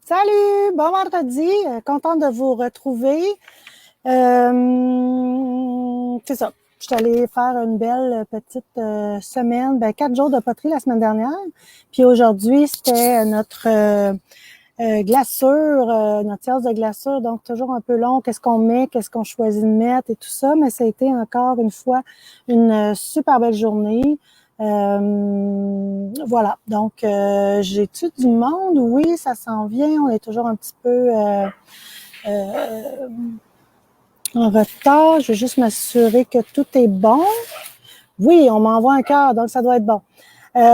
Salut, bon vendredi, contente de vous retrouver. C'est ça, je suis allée faire une belle petite semaine, 4 jours de poterie la semaine dernière. Puis aujourd'hui, c'était notre glaçure, notre séance de glaçure, donc toujours un peu long, qu'est-ce qu'on met, qu'est-ce qu'on choisit de mettre et tout ça, mais ça a été encore une fois une super belle journée. Voilà, donc j'ai-tu du monde? Oui, ça s'en vient, on est toujours un petit peu en retard. Je vais juste m'assurer que tout est bon. Oui, on m'envoie un cœur, donc ça doit être bon.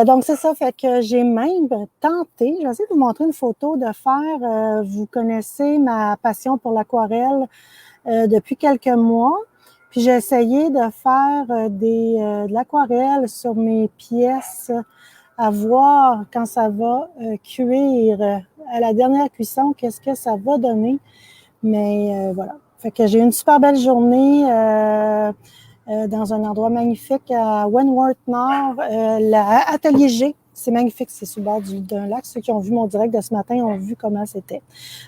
Donc c'est ça, fait que j'ai même tenté, je vais essayer de vous montrer une photo de faire, vous connaissez ma passion pour l'aquarelle depuis quelques mois. Puis j'ai essayé de faire de l'aquarelle sur mes pièces à voir quand ça va cuire à la dernière cuisson, qu'est-ce que ça va donner. Mais voilà. Fait que j'ai eu une super belle journée dans un endroit magnifique à Wentworth Nord, l'Atelier G. C'est magnifique, c'est sur le bord d'un lac. Ceux qui ont vu mon direct de ce matin ont vu comment c'était.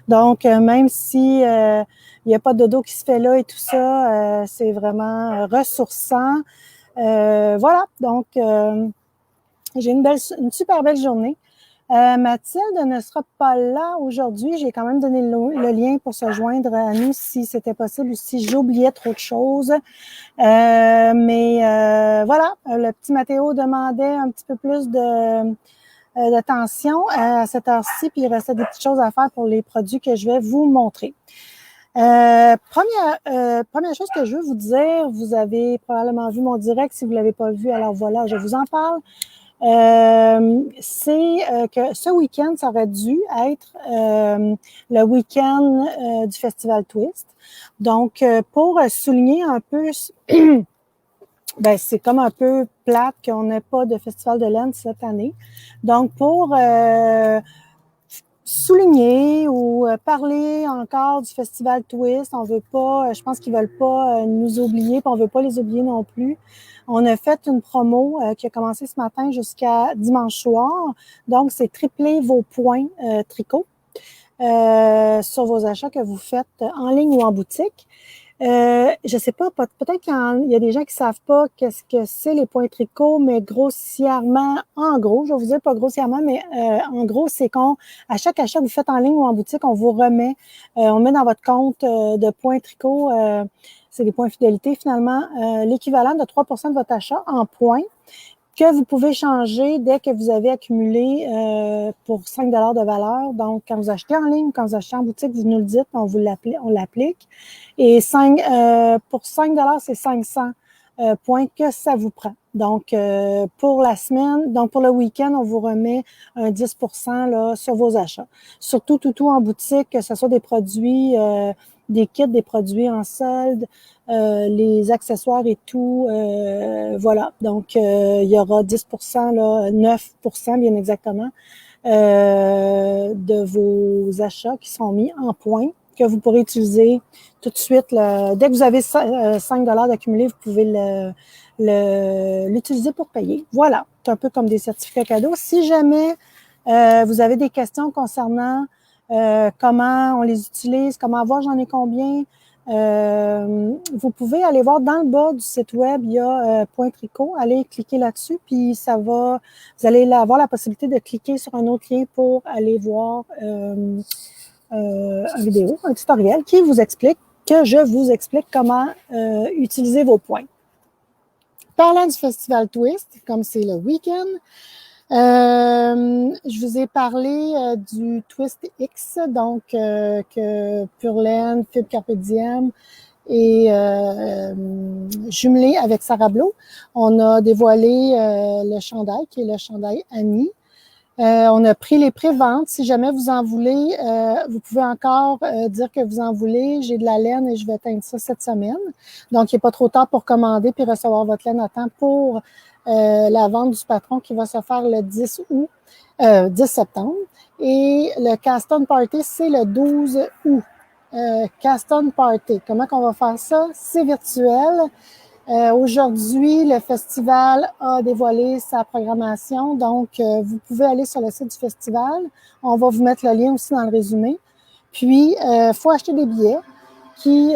Donc, même si il n'y a pas de dodo qui se fait là et tout ça, c'est vraiment ressourçant. Voilà, donc j'ai une super belle journée. Mathilde ne sera pas là aujourd'hui. J'ai quand même donné le lien pour se joindre à nous si c'était possible ou si j'oubliais trop de choses. Mais voilà, le petit Mathéo demandait un petit peu plus d'attention à cette heure-ci, puis il restait des petites choses à faire pour les produits que je vais vous montrer. Première chose que je veux vous dire, vous avez probablement vu mon direct. Si vous ne l'avez pas vu, alors voilà, je vous en parle. C'est que ce week-end, ça aurait dû être le week-end du Festival Twist. Donc, pour souligner un peu, c'est comme un peu plate qu'on n'ait pas de Festival de laine cette année. Donc, pour souligner ou parler encore du Festival Twist. On veut pas, je pense qu'ils veulent pas nous oublier, puis on veut pas les oublier non plus. On a fait une promo qui a commencé ce matin jusqu'à dimanche soir. Donc, c'est tripler vos points tricot sur vos achats que vous faites en ligne ou en boutique. Je sais pas, peut-être qu'il y a des gens qui savent pas qu'est-ce que c'est les points tricot, mais grossièrement, en gros, je vais vous dire pas grossièrement, mais en gros, c'est à chaque achat que vous faites en ligne ou en boutique, on vous remet, on met dans votre compte de points tricot, c'est des points fidélité finalement, l'équivalent de 3% de votre achat en points que vous pouvez changer dès que vous avez accumulé pour 5 de valeur. Donc, quand vous achetez en ligne, quand vous achetez en boutique, vous nous le dites, on l'applique. Et pour 5 c'est 500 points que ça vous prend. Donc, pour la semaine, donc pour le week-end, on vous remet un 10% là, sur vos achats. Surtout, tout en boutique, que ce soit des produits, des kits, des produits en solde, les accessoires et tout. Voilà. Donc, il y aura 10%, là, 9% bien exactement, de vos achats qui sont mis en points, que vous pourrez utiliser tout de suite. Dès que vous avez 5 d'accumulé, vous pouvez l'utiliser pour payer. Voilà. C'est un peu comme des certificats cadeaux. Si jamais vous avez des questions concernant comment on les utilise, comment voir j'en ai combien, vous pouvez aller voir dans le bas du site web, il y a Point Tricot. Allez cliquer là-dessus, puis vous allez avoir la possibilité de cliquer sur un autre lien pour aller voir une vidéo, un tutoriel que je vous explique comment utiliser vos points. Parlant du Festival Twist, comme c'est le week-end, je vous ai parlé du Twist X, donc que Pure Laine, Fibre Carpe Diem et jumelé avec Sarah Blo. On a dévoilé le chandail, qui est le chandail Annie. On a pris les préventes. Si jamais vous en voulez, vous pouvez encore dire que vous en voulez. J'ai de la laine et je vais teindre ça cette semaine. Donc, il n'est pas trop tard pour commander puis recevoir votre laine à temps pour la vente du patron qui va se faire le 10 septembre. Et le Caston Party, c'est le 12 août. Caston Party. Comment qu'on va faire ça? C'est virtuel. Aujourd'hui, le festival a dévoilé sa programmation, donc vous pouvez aller sur le site du festival. On va vous mettre le lien aussi dans le résumé. Puis, il faut acheter des billets qui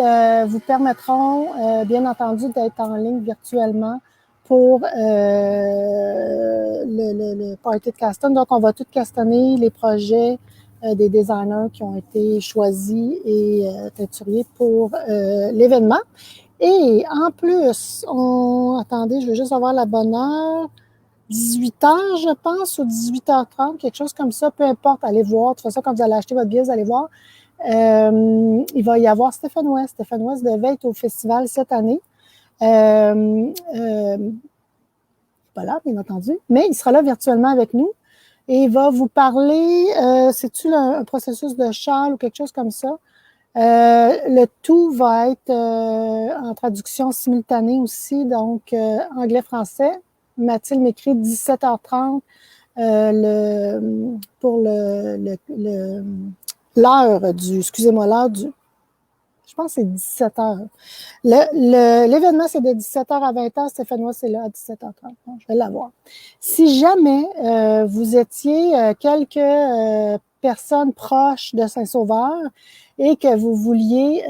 vous permettront, bien entendu, d'être en ligne virtuellement pour le Party de Caston. Donc, on va tout castonner les projets des designers qui ont été choisis et teinturiers pour l'événement. Et en plus, attendez, je veux juste avoir la bonne heure. 18h, je pense, ou 18h30, quelque chose comme ça, peu importe, allez voir. De toute façon, quand vous allez acheter votre billet, vous allez voir. Il va y avoir Stéphane West. Stéphane West devait être au festival cette année. Pas là, bien entendu, mais il sera là virtuellement avec nous et il va vous parler, c'est-tu un processus de châle ou quelque chose comme ça? Le tout va être en traduction simultanée aussi, donc anglais-français. Mathilde m'écrit 17h30 pour l'heure du, excusez-moi, l'heure du, je pense que c'est 17h. L'événement, c'est de 17h à 20h. Stéphanois, c'est là à 17h30. Bon, je vais l'avoir. Si jamais vous étiez quelques personnes proches de Saint-Sauveur et que vous vouliez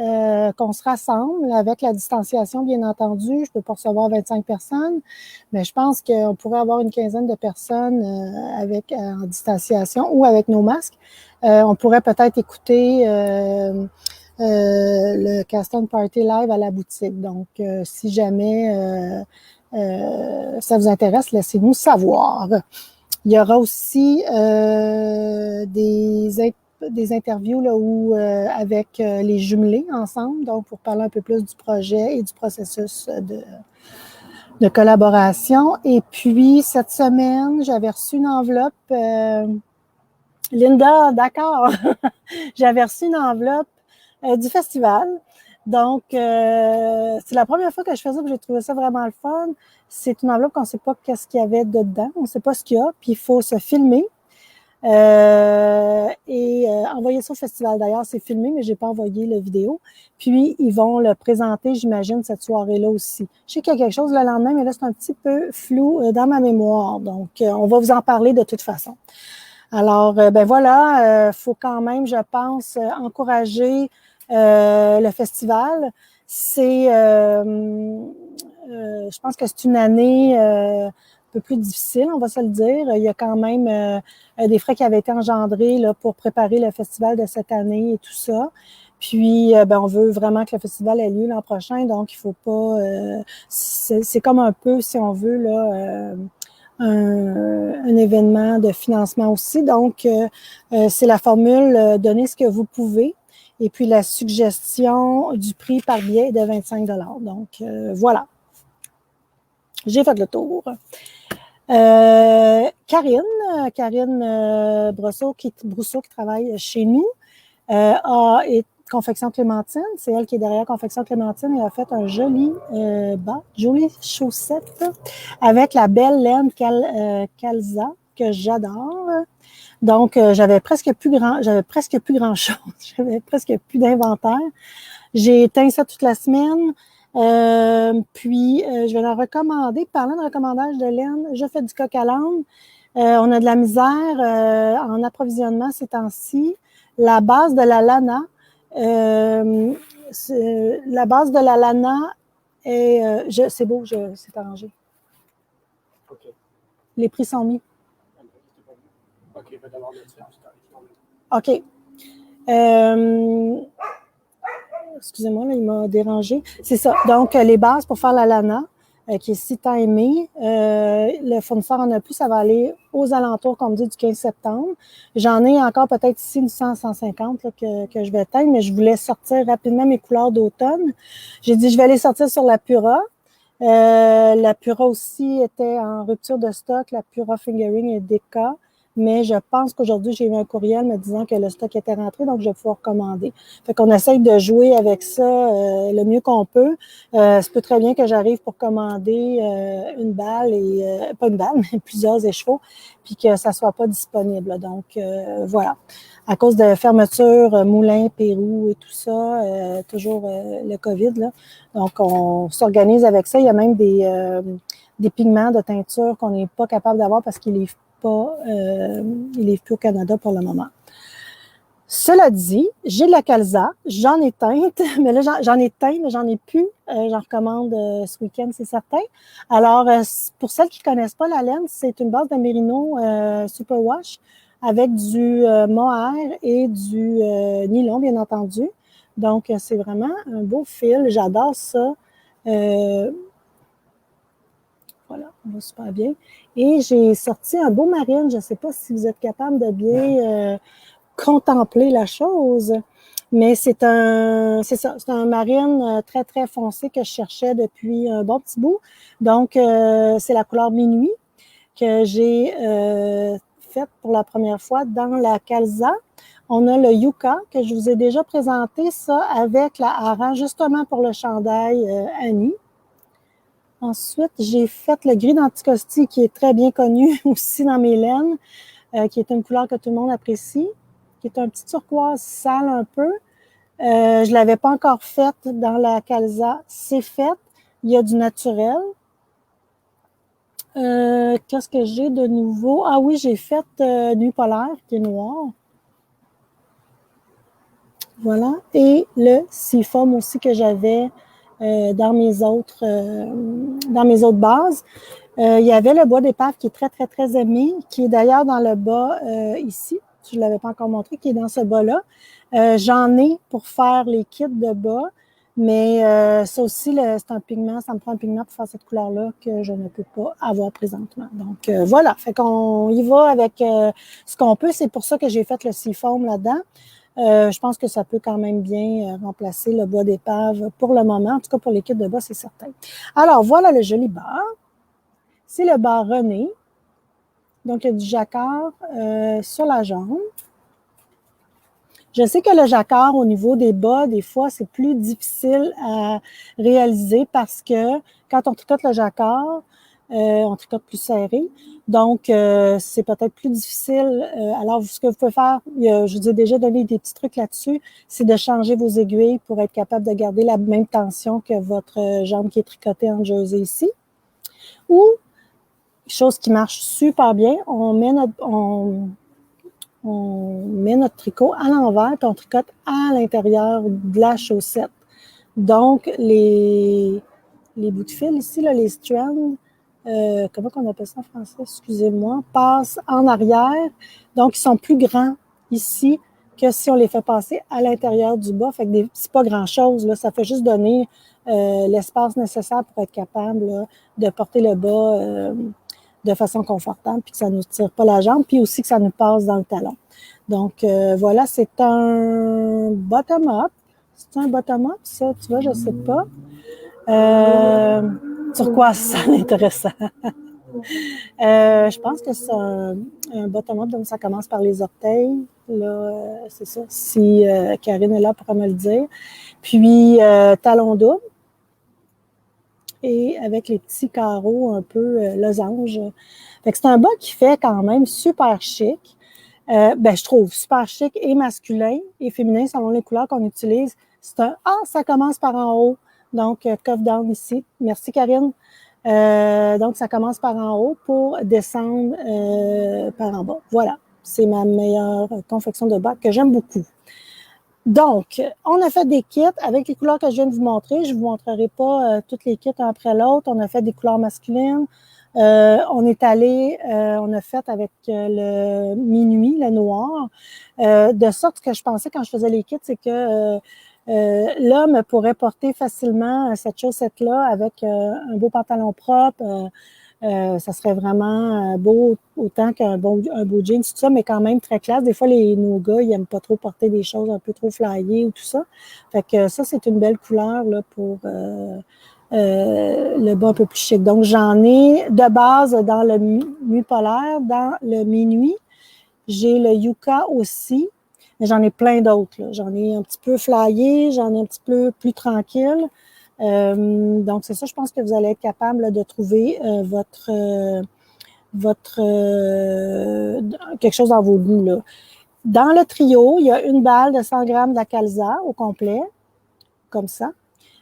qu'on se rassemble avec la distanciation, bien entendu, je ne peux pas recevoir 25 personnes, mais je pense qu'on pourrait avoir une quinzaine de personnes avec en distanciation ou avec nos masques. On pourrait peut-être écouter le Caston Party Live à la boutique. Donc, si jamais ça vous intéresse, laissez-nous savoir. Il y aura aussi des interviews là, où, avec les jumelés ensemble, donc pour parler un peu plus du projet et du processus de collaboration. Et puis, cette semaine, j'avais reçu une enveloppe. Linda, d'accord. J'avais reçu une enveloppe du festival. Donc, c'est la première fois que je faisais ça, que j'ai trouvé ça vraiment le fun. C'est une enveloppe qu'on ne sait pas qu'est-ce qu'il y avait dedans, on ne sait pas ce qu'il y a, puis il faut se filmer et envoyer ça au festival. D'ailleurs, c'est filmé, mais je n'ai pas envoyé la vidéo. Puis, ils vont le présenter, j'imagine, cette soirée-là aussi. Je sais qu'il y a quelque chose le lendemain, mais là, c'est un petit peu flou dans ma mémoire. Donc, on va vous en parler de toute façon. Alors, ben voilà, faut quand même, je pense, encourager le festival. C'est, je pense que c'est une année un peu plus difficile, on va se le dire. Il y a quand même des frais qui avaient été engendrés là, pour préparer le festival de cette année et tout ça. Puis, ben, on veut vraiment que le festival ait lieu l'an prochain, donc il faut pas... c'est comme un peu, si on veut, là... un événement de financement aussi. Donc, c'est la formule donnez ce que vous pouvez. Et puis, la suggestion du prix par billet est de 25 $. Donc, voilà. J'ai fait le tour. Karine Brousseau, qui travaille chez nous, a Confection Clémentine, c'est elle qui est derrière Confection Clémentine et a fait un joli bas, jolie chaussette avec la belle laine Calza que j'adore. Donc j'avais presque plus grand chose, j'avais presque plus d'inventaire. J'ai teint ça toute la semaine. Puis je vais la recommander. Parlant de recommandage de laine, je fais du coq à l'âne. On a de la misère en approvisionnement ces temps-ci. La base de la lana, la base de la lana est... c'est beau, c'est arrangé. Okay. Les prix sont mis. OK. Excusez-moi, là, il m'a dérangé. C'est ça. Donc, les bases pour faire la lana, qui est si tant aimée, le fournisseur en a plus, ça va aller aux alentours, comme dit, du 15 septembre. J'en ai encore peut-être ici une 150 là, que je vais teindre, mais je voulais sortir rapidement mes couleurs d'automne. J'ai dit, je vais les sortir sur la Pura. La Pura aussi était en rupture de stock, la Pura Fingering et Deka. mais je pense qu'aujourd'hui, j'ai eu un courriel me disant que le stock était rentré, donc je vais pouvoir commander. Fait qu'on essaye de jouer avec ça le mieux qu'on peut. Ça peut très bien que j'arrive pour commander une balle et pas une balle, mais plusieurs écheveaux, puis que ça soit pas disponible. Donc voilà. À cause de fermeture, Moulins, Pérou et tout ça, toujours le COVID, là. Donc, on s'organise avec ça. Il y a même des pigments de teinture qu'on n'est pas capable d'avoir parce qu'ils ne livrent pas, ils livrent plus au Canada pour le moment. Cela dit, j'ai de la calza, j'en ai teinte, mais là, j'en ai teint, mais j'en ai plus. J'en recommande ce week-end, c'est certain. Alors, pour celles qui ne connaissent pas la laine, c'est une base de mérino superwash avec du mohair et du nylon, bien entendu. Donc, c'est vraiment un beau fil. J'adore ça. Voilà, on va super bien. Et j'ai sorti un beau marine. Je ne sais pas si vous êtes capable de bien contempler la chose, mais c'est un marine très, très foncé que je cherchais depuis un bon petit bout. Donc, c'est la couleur minuit que j'ai faite pour la première fois dans la calza. On a le yucca que je vous ai déjà présenté, ça, avec la hareng, justement pour le chandail Annie. Ensuite, j'ai fait le gris d'Anticosti qui est très bien connu aussi dans mes laines, qui est une couleur que tout le monde apprécie, qui est un petit turquoise sale un peu. Je ne l'avais pas encore faite dans la calza. C'est fait. Il y a du naturel. Qu'est-ce que j'ai de nouveau? Ah oui, j'ai fait Nuit polaire, qui est noir. Voilà. Et le seafoam aussi que j'avais dans mes autres bases. Il y avait le bois d'épave qui est très, très, très aimé, qui est d'ailleurs dans le bas ici. Je ne l'avais pas encore montré, qui est dans ce bas-là. J'en ai pour faire les kits de bas, mais ça aussi, c'est un pigment, ça me prend un pigment pour faire cette couleur-là que je ne peux pas avoir présentement. Donc voilà, fait qu'on y va avec ce qu'on peut. C'est pour ça que j'ai fait le seafoam là-dedans. Je pense que ça peut quand même bien remplacer le bois d'épave pour le moment. En tout cas, pour les kits de bas, c'est certain. Alors, voilà le joli bar. C'est le bar René. Donc, il y a du jacquard sur la jambe. Je sais que le jacquard, au niveau des bas, des fois, c'est plus difficile à réaliser parce que quand on tricote le jacquard, on tricote plus serré. Donc, c'est peut-être plus difficile. Alors, ce que vous pouvez faire, je vous ai déjà donné des petits trucs là-dessus, c'est de changer vos aiguilles pour être capable de garder la même tension que votre jambe qui est tricotée en jersey ici. Ou, chose qui marche super bien, on met notre tricot à l'envers et on tricote à l'intérieur de la chaussette. Donc, les bouts de fil ici, là, les strands, comment on appelle ça en français? Excusez-moi, passent en arrière. Donc, ils sont plus grands ici que si on les fait passer à l'intérieur du bas. Fait que c'est pas grand-chose, là. Ça fait juste donner l'espace nécessaire pour être capable là, de porter le bas de façon confortable, puis que ça ne nous tire pas la jambe, puis aussi que ça nous passe dans le talon. Donc, voilà, c'est un bottom-up. C'est un bottom-up, ça, tu vois, je ne sais pas. Turquoise, ça intéressant. Je pense que c'est un bottom-up, donc ça commence par les orteils. Là, c'est ça. Si Karine est là, pour me le dire. Puis, talon double. Et avec les petits carreaux un peu losange. Fait que c'est un bas qui fait quand même super chic. Je trouve super chic et masculin et féminin selon les couleurs qu'on utilise. C'est un ça commence par en haut. Donc, cuff down ici. Merci, Karine. Donc, ça commence par en haut pour descendre par en bas. Voilà. C'est ma meilleure confection de bas que j'aime beaucoup. Donc, on a fait des kits avec les couleurs que je viens de vous montrer. Je ne vous montrerai pas toutes les kits un après l'autre. On a fait des couleurs masculines. On est allé, on a fait avec le minuit, le noir, de sorte que je pensais quand je faisais les kits, c'est que l'homme pourrait porter facilement cette chaussette-là avec un beau pantalon propre. Ça serait vraiment beau, autant qu'un beau jeans, tout ça, mais quand même très classe. Des fois, nos gars, ils n'aiment pas trop porter des choses un peu trop flyées ou tout ça. Fait que ça, c'est une belle couleur là, pour le bas un peu plus chic. Donc, j'en ai de base dans le nuit polaire, dans le minuit. J'ai le yucca aussi, mais j'en ai plein d'autres. J'en ai un petit peu flyé, j'en ai un petit peu plus tranquille. Donc, c'est ça, je pense que vous allez être capable là, de trouver quelque chose dans vos goûts. Là. Dans le trio, il y a une balle de 100 grammes d'Acalza au complet, comme ça.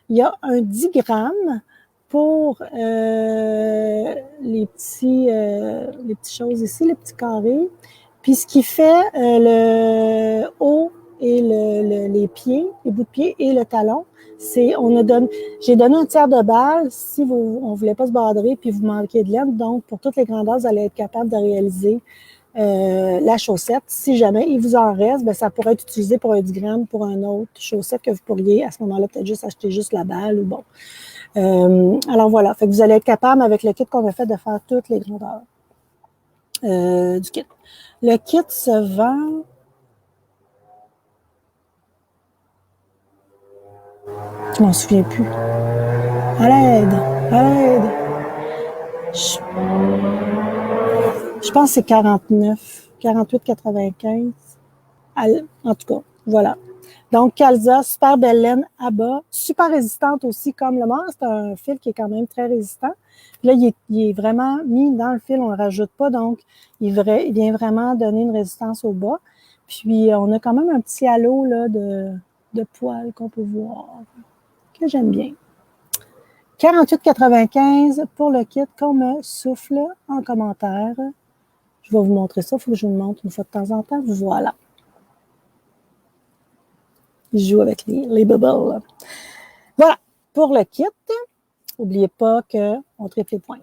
Il y a un 10 grammes pour les petites choses ici, les petits carrés. Puis ce qui fait le haut et les pieds, les bouts de pied et le talon, c'est j'ai donné un tiers de balle si on ne voulait pas se bordrer puis vous manquez de laine. Donc, pour toutes les grandeurs, vous allez être capable de réaliser la chaussette. Si jamais il vous en reste, bien, ça pourrait être utilisé pour un 10 grammes pour une autre chaussette que vous pourriez à ce moment-là peut-être juste acheter juste la balle ou bon. Alors voilà, fait que vous allez être capable avec le kit qu'on a fait de faire toutes les grandeurs du kit. Le kit se vend... Je m'en souviens plus. À l'aide! À l'aide! Je pense que c'est 48,95. En tout cas, voilà. Donc, Calza, super belle laine à bas, super résistante aussi comme le mort. C'est un fil qui est quand même très résistant. Là, il est vraiment mis dans le fil, on ne le rajoute pas, donc il vient vraiment donner une résistance au bas. Puis, on a quand même un petit halo là, de poils qu'on peut voir, que j'aime bien. 48,95 pour le kit qu'on me souffle en commentaire. Je vais vous montrer ça, il faut que je vous le montre une fois de temps en temps. Voilà. Je joue avec les bubbles. Voilà, pour le kit. N'oubliez pas qu'on triple les points.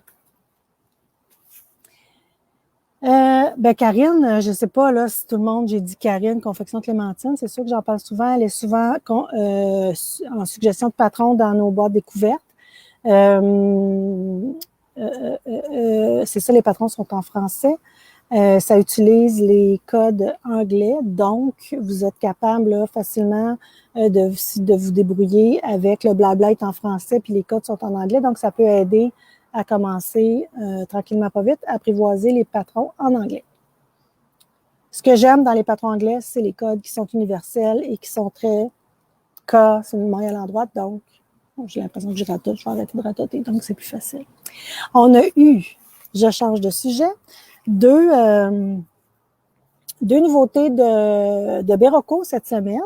Karine, je ne sais pas là, si tout le monde, j'ai dit Karine, Confection Clémentine, c'est sûr que j'en parle souvent. Elle est souvent en suggestion de patron dans nos boîtes découvertes. C'est ça, les patrons sont en français. Ça utilise les codes anglais, donc vous êtes capable là, facilement de vous débrouiller avec le blabla est en français puis les codes sont en anglais, donc ça peut aider à commencer tranquillement pas vite, à apprivoiser les patrons en anglais. Ce que j'aime dans les patrons anglais, c'est les codes qui sont universels et qui sont très cas, c'est une maille à l'endroit, donc j'ai l'impression que je ratote, je vais arrêter de ratoter, donc c'est plus facile. On a eu, je change de sujet, deux nouveautés de Berroco cette semaine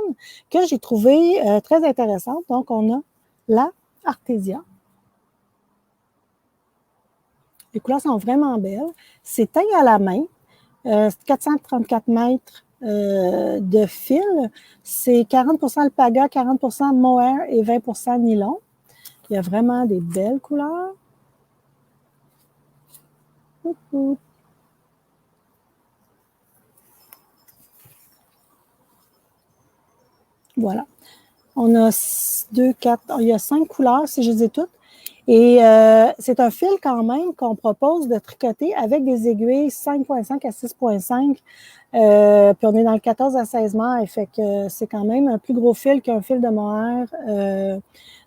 que j'ai trouvées très intéressantes. Donc, on a la Artésia. Les couleurs sont vraiment belles. C'est teint à la main. 434 mètres de fil. C'est 40% alpaga, 40% mohair et 20% nylon. Il y a vraiment des belles couleurs. Voilà. On a 2, 4, il y a 5 couleurs, si je les ai toutes. Et c'est un fil quand même qu'on propose de tricoter avec des aiguilles 5,5 à 6,5. Puis on est dans le 14 à 16 mailles, fait que c'est quand même un plus gros fil qu'un fil de mohair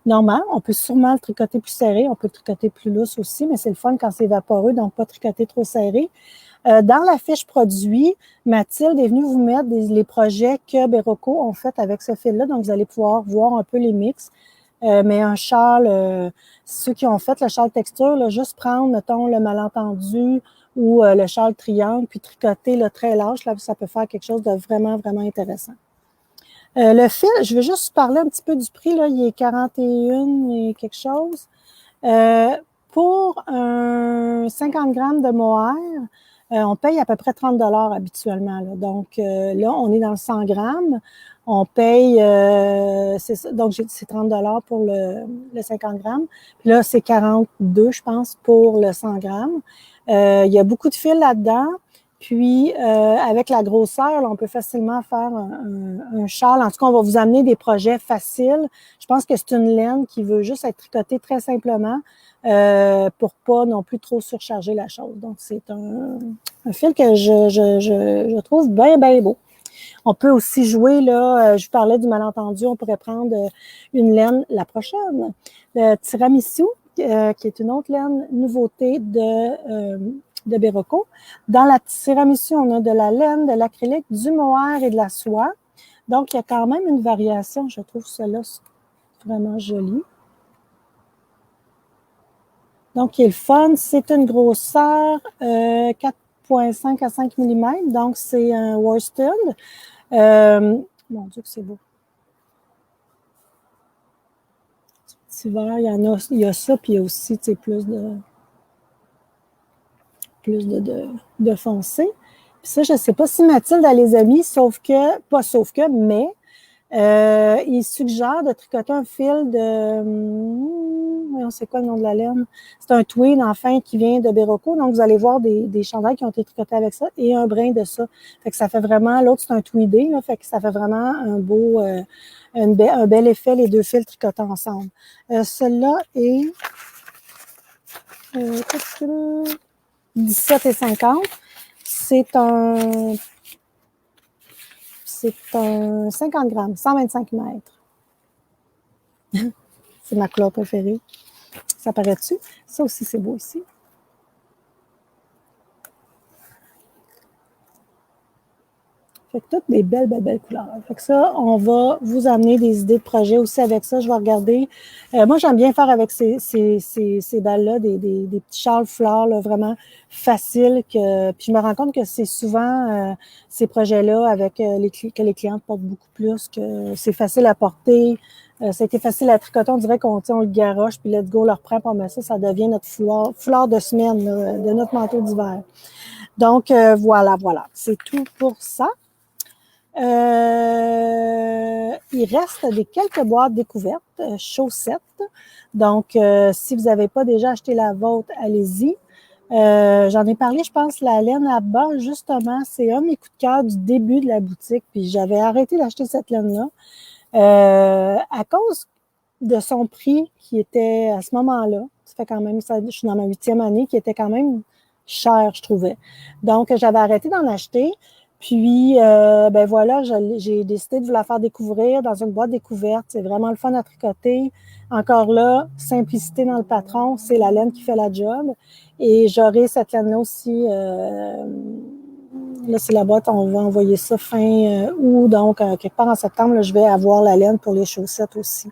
normal. On peut sûrement le tricoter plus serré, on peut le tricoter plus lousse aussi, mais c'est le fun quand c'est vaporeux, donc pas tricoter trop serré. Dans la fiche produit, Mathilde est venue vous mettre les projets que Berroco ont fait avec ce fil-là. Donc, vous allez pouvoir voir un peu les mix. Mais un châle, ceux qui ont fait le châle texture, là, juste prendre, mettons, le malentendu ou le châle triangle, puis tricoter là, très large, là, ça peut faire quelque chose de vraiment, vraiment intéressant. Le fil, je vais juste parler un petit peu du prix. Là, il est 41 et quelque chose. Pour un 50 grammes de mohair, on paye à peu près 30 $ habituellement. Là. Donc, là, on est dans le 100 grammes. On paye, donc c'est 30 $ pour le 50 grammes. Puis là, c'est 42, je pense, pour le 100 grammes. Il y a beaucoup de fils là-dedans. Puis, avec la grosseur, là, on peut facilement faire un châle. En tout cas, on va vous amener des projets faciles. Je pense que c'est une laine qui veut juste être tricotée très simplement pour pas non plus trop surcharger la chose. Donc, c'est un fil que je trouve bien, bien beau. On peut aussi jouer, là, je vous parlais du malentendu, on pourrait prendre une laine la prochaine. Le tiramisu, qui est une autre laine nouveauté de de Berroco. Dans la tiramisu, on a de la laine, de l'acrylique, du mohair et de la soie. Donc, il y a quand même une variation. Je trouve cela vraiment joli. Donc, qui est le fun, c'est une grosseur 4,5 à 5 mm. Donc, c'est un worsted. Mon Dieu que c'est beau. Petit vert, il y a ça, puis il y a aussi plus de foncé. Puis ça, je ne sais pas si Mathilde a les amis, mais il suggère de tricoter un fil de... c'est quoi le nom de la laine? C'est un tweed, enfin, qui vient de Berroco. Donc, vous allez voir des chandails qui ont été tricotés avec ça et un brin de ça. Fait que ça fait vraiment... L'autre, c'est un tweedé, là. Fait que ça fait vraiment un beau... un bel effet, les deux fils tricotés ensemble. Celui-là est... 17,50. C'est un 50 grammes, 125 mètres. C'est ma couleur préférée. Ça paraît-tu? Ça aussi, c'est beau ici. Fait que toutes des belles couleurs. Fait que ça, on va vous amener des idées de projet aussi avec ça. Je vais regarder. Moi, j'aime bien faire avec ces balles-là des petits châles fleurs là, vraiment faciles. Puis je me rends compte que c'est souvent ces projets-là avec que les clientes portent beaucoup plus, que c'est facile à porter. Ça a été facile à tricoter. On dirait qu'on le garoche, puis let's go, on le reprend, puis on met ça, ça devient notre foulard de semaine, là, de notre manteau d'hiver. Donc, voilà. C'est tout pour ça. Il reste quelques boîtes découvertes, chaussettes. Donc, si vous n'avez pas déjà acheté la vôtre, allez-y. J'en ai parlé, je pense, la laine à bas, justement, c'est un de mes coups de cœur du début de la boutique, puis j'avais arrêté d'acheter cette laine-là à cause de son prix qui était à ce moment-là. Ça fait quand même, je suis dans ma 8e année, qui était quand même cher, je trouvais. Donc, j'avais arrêté d'en acheter. Puis, ben voilà, j'ai décidé de vous la faire découvrir dans une boîte découverte. C'est vraiment le fun à tricoter. Encore là, simplicité dans le patron, c'est la laine qui fait la job. Et j'aurai cette laine-là aussi. Là, c'est la boîte, on va envoyer ça fin août. Donc, quelque part en septembre, là, je vais avoir la laine pour les chaussettes aussi.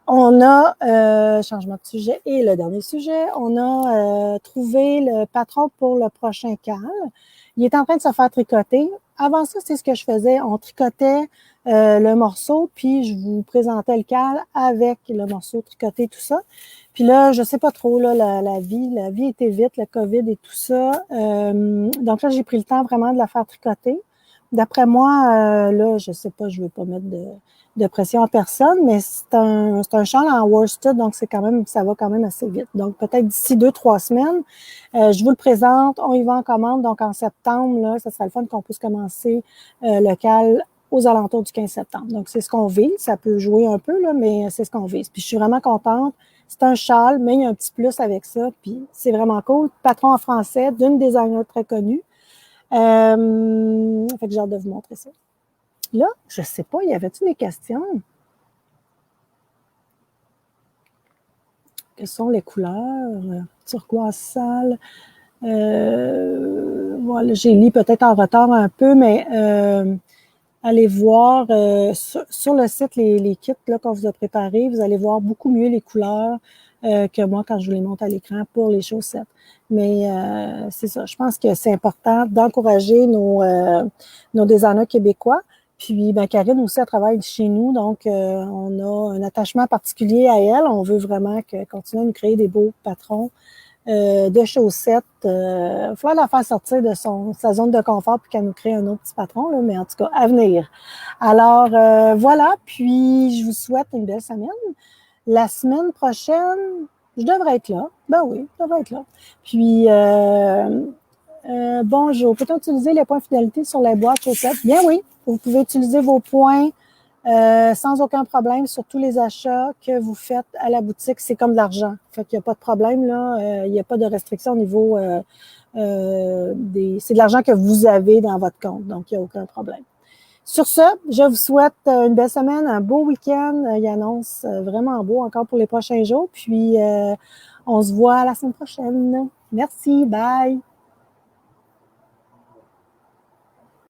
On a, changement de sujet, et le dernier sujet, on a trouvé le patron pour le prochain cal. Il est en train de se faire tricoter. Avant ça, c'est ce que je faisais. On tricotait le morceau, puis je vous présentais le cal avec le morceau tricoté, tout ça. Puis là, je sais pas trop, là, la vie était vite, le COVID et tout ça. Donc là, j'ai pris le temps vraiment de la faire tricoter. D'après moi, là, je sais pas, je veux pas mettre de pression à personne, mais c'est un châle en worsted, donc ça va quand même assez vite. Donc, peut-être d'ici 2-3 semaines, je vous le présente, on y va en commande, donc en septembre, là, ça serait le fun qu'on puisse commencer le cal aux alentours du 15 septembre. Donc, c'est ce qu'on vise, ça peut jouer un peu, là, mais c'est ce qu'on vise. Puis, je suis vraiment contente. C'est un châle, mais il y a un petit plus avec ça, puis c'est vraiment cool. Patron en français d'une designer très connue. Fait que j'ai hâte de vous montrer ça. Là, je sais pas, y avait-tu des questions? Quelles sont les couleurs? Turquoise sale. Voilà, j'ai lu peut-être en retard un peu, mais allez voir sur le site les kits là, qu'on vous a préparés. Vous allez voir beaucoup mieux les couleurs que moi quand je vous les montre à l'écran pour les chaussettes. Mais c'est ça, je pense que c'est important d'encourager nos designers québécois. Puis, ben, Karine aussi, elle travaille chez nous, donc on a un attachement particulier à elle. On veut vraiment continuer à nous créer des beaux patrons de chaussettes. Il faut la faire sortir de sa zone de confort puis qu'elle nous crée un autre petit patron, là, mais en tout cas, à venir. Alors, voilà, puis je vous souhaite une belle semaine. La semaine prochaine, je devrais être là. Ben oui, je devrais être là. Puis, bonjour. Peut-on utiliser les points fidélité sur les boîtes chaussettes? Bien oui, vous pouvez utiliser vos points sans aucun problème sur tous les achats que vous faites à la boutique. C'est comme de l'argent. Fait qu'il n'y a pas de problème, là. Il n'y a pas de restriction au niveau c'est de l'argent que vous avez dans votre compte. Donc, il n'y a aucun problème. Sur ce, je vous souhaite une belle semaine, un beau week-end. Il annonce vraiment beau encore pour les prochains jours. Puis, on se voit la semaine prochaine. Merci, bye!